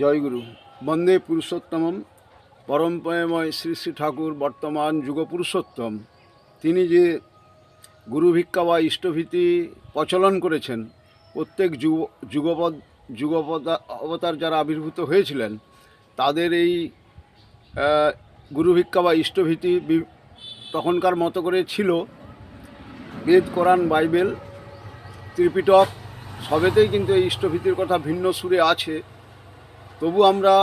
জয়গুরু। বন্দে পুরুষোত্তমম। পরম প্রেমময় শ্রী শ্রী ঠাকুর বর্তমান যুগ পুরুষোত্তম। তিনি যে গুরু ভিক্ষা বা ইষ্টভীতি প্রচলন করেছেন, প্রত্যেক যুগপদ অবতার যারা আবির্ভূত হয়েছিলেন তাদের এই গুরু ভিক্ষা বা ইষ্টভীতি তখনকার মতো করে ছিল। বেদ, কোরআন, বাইবেল, ত্রিপিটক সবেতেই কিন্তু এই ইষ্টভীতির কথা ভিন্ন সুরে আছে। তবু আমরা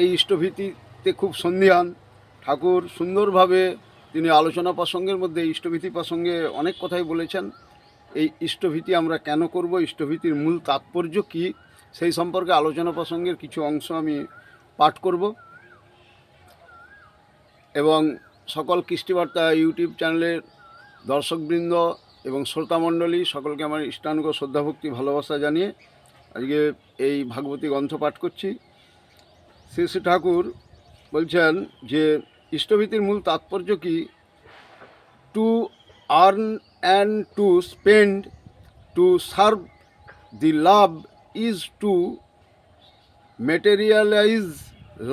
এই ইষ্টভীতিতে খুব সন্দিহান। ঠাকুর সুন্দরভাবে তিনি আলোচনা প্রসঙ্গের মধ্যে ইষ্টভীতি প্রসঙ্গে অনেক কথাই বলেছেন। এই ইষ্টভীতি আমরা কেন করব, ইষ্টভীতির মূল তাৎপর্য কী, সেই সম্পর্কে আলোচনা প্রসঙ্গের কিছু অংশ আমি পাঠ করব এবং সকল কৃষ্টিবার্তা ইউটিউব চ্যানেলের দর্শকবৃন্দ এবং শ্রোতামণ্ডলী সকলকে আমার ইষ্টানুগ শ্রদ্ধাভক্তি ভালোবাসা জানিয়ে আজকে এই ভাগবতী গ্রন্থ পাঠ করছি। শ্রী শ্রী ঠাকুর বলছেন যে ইষ্টভীতির মূল তাৎপর্য কি? To earn and to spend, to serve the love is to materialise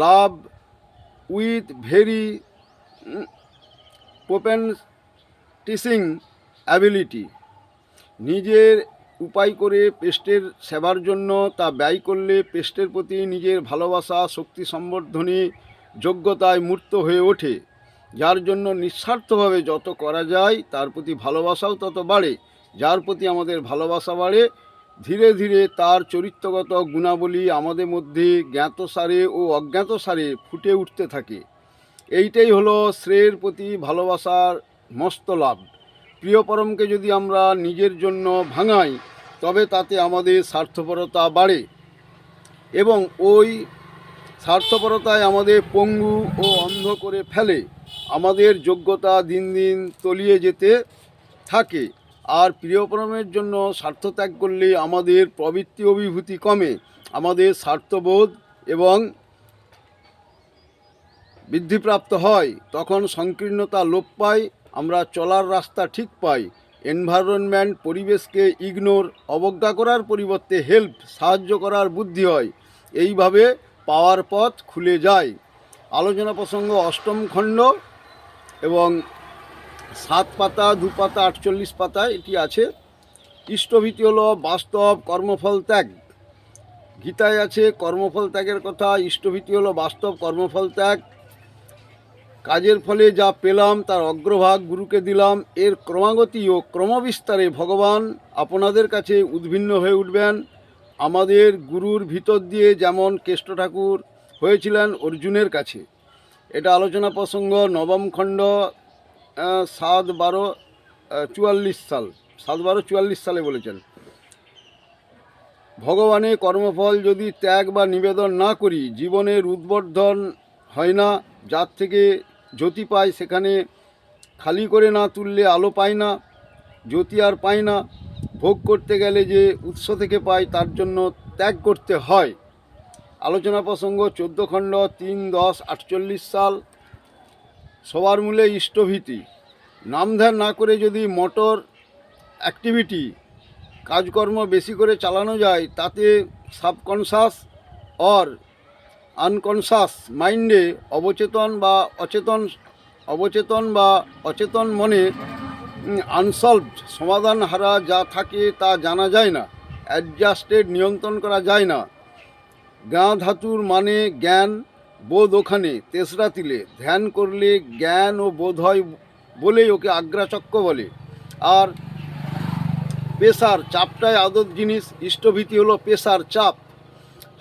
love with very প্রোপেনটিসিং অ্যাবিলিটি। নিজের উপায় করে পেস্টের সেবার জন্য তা ব্যয় করলে পেস্টের প্রতি নিজের ভালোবাসা শক্তি সম্বর্ধনী যোগ্যতায় মূর্ত হয়ে ওঠে, যার জন্য নিঃস্বার্থভাবে যত করা যায় তার প্রতি ভালোবাসাও তত বাড়ে। যার প্রতি আমাদের ভালোবাসা বাড়ে, ধীরে ধীরে তার চরিত্রগত গুণাবলী আমাদের মধ্যে জ্ঞাতসারে ও অজ্ঞাতসারে ফুটে উঠতে থাকে। এইটাই হলো শ্রেয়ের প্রতি ভালোবাসার মস্ত লাভ। প্রিয় পরমকে যদি আমরা নিজের জন্য ভাঙাই তবে তাতে আমাদের স্বার্থপরতা বাড়ে এবং ওই স্বার্থপরতায় আমাদের পঙ্গু ও অন্ধ করে ফেলে। আমাদের যোগ্যতা দিন দিন তলিয়ে যেতে থাকে। আর প্রিয়পরমের জন্য স্বার্থত্যাগ করলে আমাদের প্রবৃত্তি অভিভূতি কমে, আমাদের স্বার্থবোধ এবং বৃদ্ধিপ্রাপ্ত হয়। তখন সংকীর্ণতা লোপ পায়, আমরা চলার রাস্তা ঠিক পাই। এনভায়রনমেন্ট, পরিবেশকে ইগনোর, অবজ্ঞা করার পরিবর্তে হেল্প, সাহায্য করার বুদ্ধি হয়। এইভাবে পাওয়ার পথ খুলে যায়। আলোচনা প্রসঙ্গ অষ্টম খণ্ড এবং 7 পাতা 2 পাতা 48 পাতায় এটি আছে। ইষ্টভীতি হলো বাস্তব কর্মফল ত্যাগ। গীতায় আছে কর্মফল ত্যাগের কথা। ইষ্টভীতি হলো বাস্তব কর্মফল ত্যাগ। কাজের ফলে যা পেলাম তার অগ্রভাগ গুরুকে দিলাম। এর ক্রমাগতি ও ক্রমবিস্তারে ভগবান আপনাদের কাছে উদ্ভিন্ন হয়ে উঠবেন। আমাদের গুরুর ভিতর দিয়ে যেমন কেষ্ট ঠাকুর হয়েছিলেন অর্জুনের কাছে। এটা আলোচনা প্রসঙ্গ নবম খণ্ড 7-12-44 সাল 7-12-44 সালে বলেছেন। ভগবানের কর্মফল যদি ত্যাগ বা নিবেদন না করি জীবনের উদ্বর্ধন হয় না। যার থেকে জ্যোতি পায় সেখানে খালি করে না তুললে আলো পায় না, জ্যোতি আর পায় না। ভোগ করতে গেলে যে উৎস থেকে পায় তার জন্য ত্যাগ করতে হয়। আলোচনা প্রসঙ্গ 14 খণ্ড 3-10-48 সাল। সবার মূলে ইষ্টভীতি। নাম ধ্যান না করে যদি মোটর অ্যাক্টিভিটি কাজকর্ম বেশি করে চালানো যায় তাতে সাবকনশাস অর আনকনশাস মাইন্ডে অবচেতন বা অচেতন মনে আনসলভড সমাধান হারা যা থাকে তা জানা যায় না, অ্যাডজাস্টেড নিয়ন্ত্রণ করা যায় না। জ্ঞান ধাতুর মানে জ্ঞান, বোধ ওখানে তেসরা তিলে। ধ্যান করলে জ্ঞান ও বোধ হয় বলেই ওকে আগ্রাচক্র বলে। আর প্রেসার, চাপটাই আদত জিনিস। ইষ্টভীতি হলো প্রেসার, চাপ।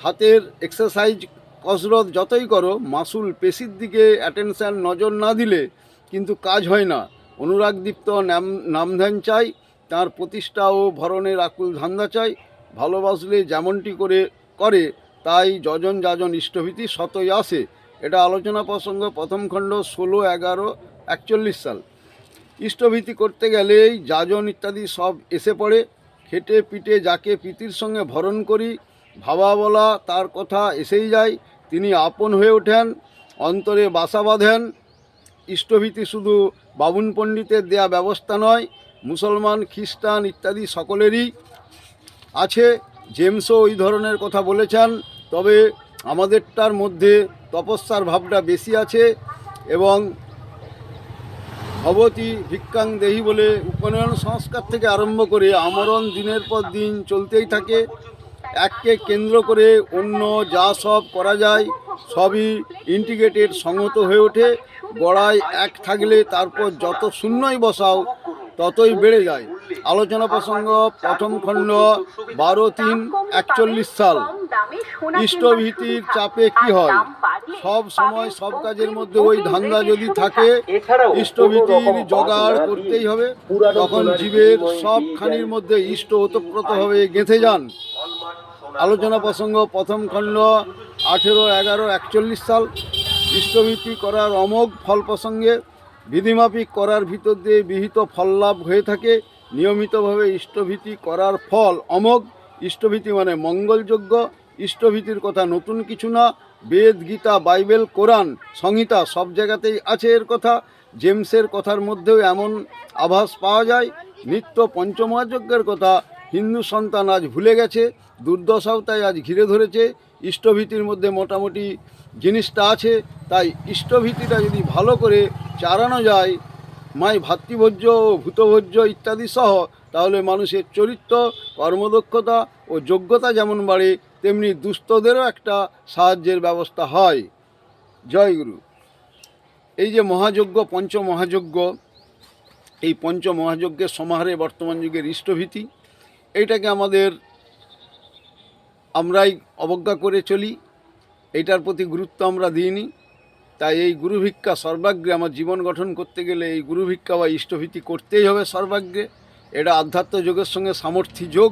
হাতের এক্সারসাইজ কসরত যতই করো, মাসুল পেশির দিকে অ্যাটেনশান নজর না দিলে কিন্তু কাজ হয় না। অনুরাগদীপ্ত নামধ্যান চাই, তার প্রতিষ্ঠা ও ভরণের আকুল ধান্দা চাই। ভালোবাসলে যেমনটি করে তাই যজন যাজন ইষ্টভীতি শতই আসে। এটা আলোচনা প্রসঙ্গ প্রথম খণ্ড 16-11-41 সাল। ইষ্টভীতি করতে গেলেই যাজন ইত্যাদি সব এসে পড়ে। খেটে পিটে যাকে প্রীতির সঙ্গে ভরণ করি, ভাবা বলা তার কথা এসেই যায়। তিনি আপন হয়ে ওঠেন, অন্তরে বাসা বাঁধেন। ইষ্টভীতি শুধু বাবুন পণ্ডিতের দেয়া ব্যবস্থা নয়, মুসলমান, খ্রিস্টান ইত্যাদি সকলেরই আছে। জেমসও ওই ধরনের কথা বলেছেন। তবে আমাদেরটার মধ্যে তপস্যার ভাবটা বেশি আছে এবং ভবতী ভিক্ষাং দেহি বলে উপনয়ন সংস্কার থেকে আরম্ভ করে আমরণ দিনের পর দিন চলতেই থাকে। এককে কেন্দ্র করে অন্য যা সব করা যায় সবই ইন্টিগ্রেটেড সংহত হয়ে ওঠে। গড়ায় এক থাকলে তারপর যত শূন্যই বসাও ততই বেড়ে যায়। আলোচনা প্রসঙ্গ প্রথম খণ্ড 12-3-41 সাল। ইষ্টভীতির চাপে কি হয়? সব সময় সব কাজের মধ্যে ওই ধান্দা যদি থাকে, ইষ্টভীতির জোগাড় করতেই হবে। তখন জীবের সবখানির মধ্যে ইষ্ট ওতপ্রোতভাবে গেঁথে যান। আলোচনা প্রসঙ্গ প্রথম খণ্ড 18-11-41 সাল। ইষ্টভীতি করার অমোঘ ফল প্রসঙ্গে বিধিমাফিক করার ভিতর দিয়ে বিহিত ফল লাভ হয়ে থাকে। নিয়মিতভাবে ইষ্টভীতি করার ফল অমোঘ। ইষ্টভীতি মানে মঙ্গলযোগ্য। ইষ্টভীতির কথা নতুন কিছু না। বেদ, গীতা, বাইবেল, কোরআন, সংহিতা সব জায়গাতেই আছে এর কথা। জেমসের কথার মধ্যেও এমন আভাস পাওয়া যায়। নিত্য পঞ্চমহাযজ্ঞের কথা হিন্দু সন্তান আজ ভুলে গেছে, দুর্দশাও তাই আজ ঘিরে ধরেছে। ইষ্টভীতির মধ্যে মোটামুটি জিনিসটা আছে, তাই ইষ্টভীতিটা যদি ভালো করে চালানো যায় মায় ভাতৃভোজ্য ও ভূতভোজ্য ইত্যাদি সহ, তাহলে মানুষের চরিত্র, কর্মদক্ষতা ও যোগ্যতা যেমন বাড়ে, তেমনি দুস্থদেরও একটা সাহায্যের ব্যবস্থা হয়। জয় গুরু। এই যে মহাযজ্ঞ, পঞ্চমহাযজ্ঞ, এই পঞ্চমহাযজ্ঞের সমাহারে বর্তমান যুগের ইষ্টভীতি, এইটাকে আমরাই অবজ্ঞা করে চলি, এইটার প্রতি গুরুত্ব আমরা দিইনি। তাই এই গুরুভিক্ষা সর্বাগ্রে, আমার জীবন গঠন করতে গেলে এই গুরুভিক্ষা বা ইষ্টভীতি করতেই হবে সর্বাগ্রে। এটা আধ্যাত্ম যোগের সঙ্গে সামর্থ্য যোগ,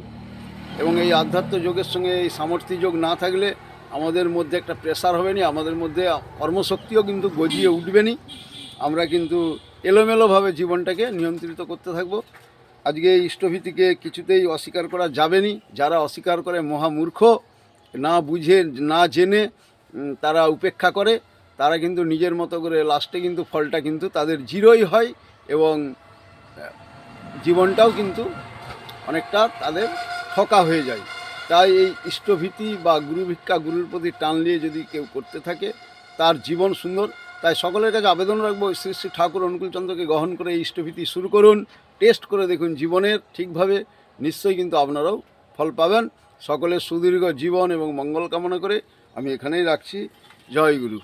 এবং এই আধ্যাত্ম যোগের সঙ্গে এই সামর্থ্য যোগ না থাকলে আমাদের মধ্যে একটা প্রেসার হবে না, আমাদের মধ্যে কর্মশক্তিও কিন্তু গজিয়ে উঠবে না। আমরা কিন্তু এলোমেলোভাবে জীবনটাকে নিয়ন্ত্রিত করতে থাকব। আজকে এই ইষ্টভীতিকে কিছুতেই অস্বীকার করা যাবে না। যারা অস্বীকার করে মহামূর্খ, না বুঝে না জেনে তারা উপেক্ষা করে, তারা কিন্তু নিজের মতো করে লাস্টে কিন্তু ফলটা কিন্তু তাদের জিরোই হয়, এবং জীবনটাও কিন্তু অনেকটা তাদের ঠকা হয়ে যায়। তাই এই ইষ্টভীতি বা গুরুভিক্ষা, গুরুর প্রতি টান নিয়ে যদি কেউ করতে থাকে তার জীবন সুন্দর। তাই সকলের কাছে আবেদন রাখবো, শ্রী শ্রী ঠাকুর অনুকূলচন্দ্রকে গ্রহণ করে এই ইষ্টভীতি শুরু করুন, টেস্ট করে দেখুন জীবনের ঠিকভাবে, নিশ্চয়ই কিন্তু আপনারাও ফল পাবেন। সকলের সুদীর্ঘ জীবন এবং মঙ্গল কামনা করে আমি এখানেই রাখছি। জয় গুরু।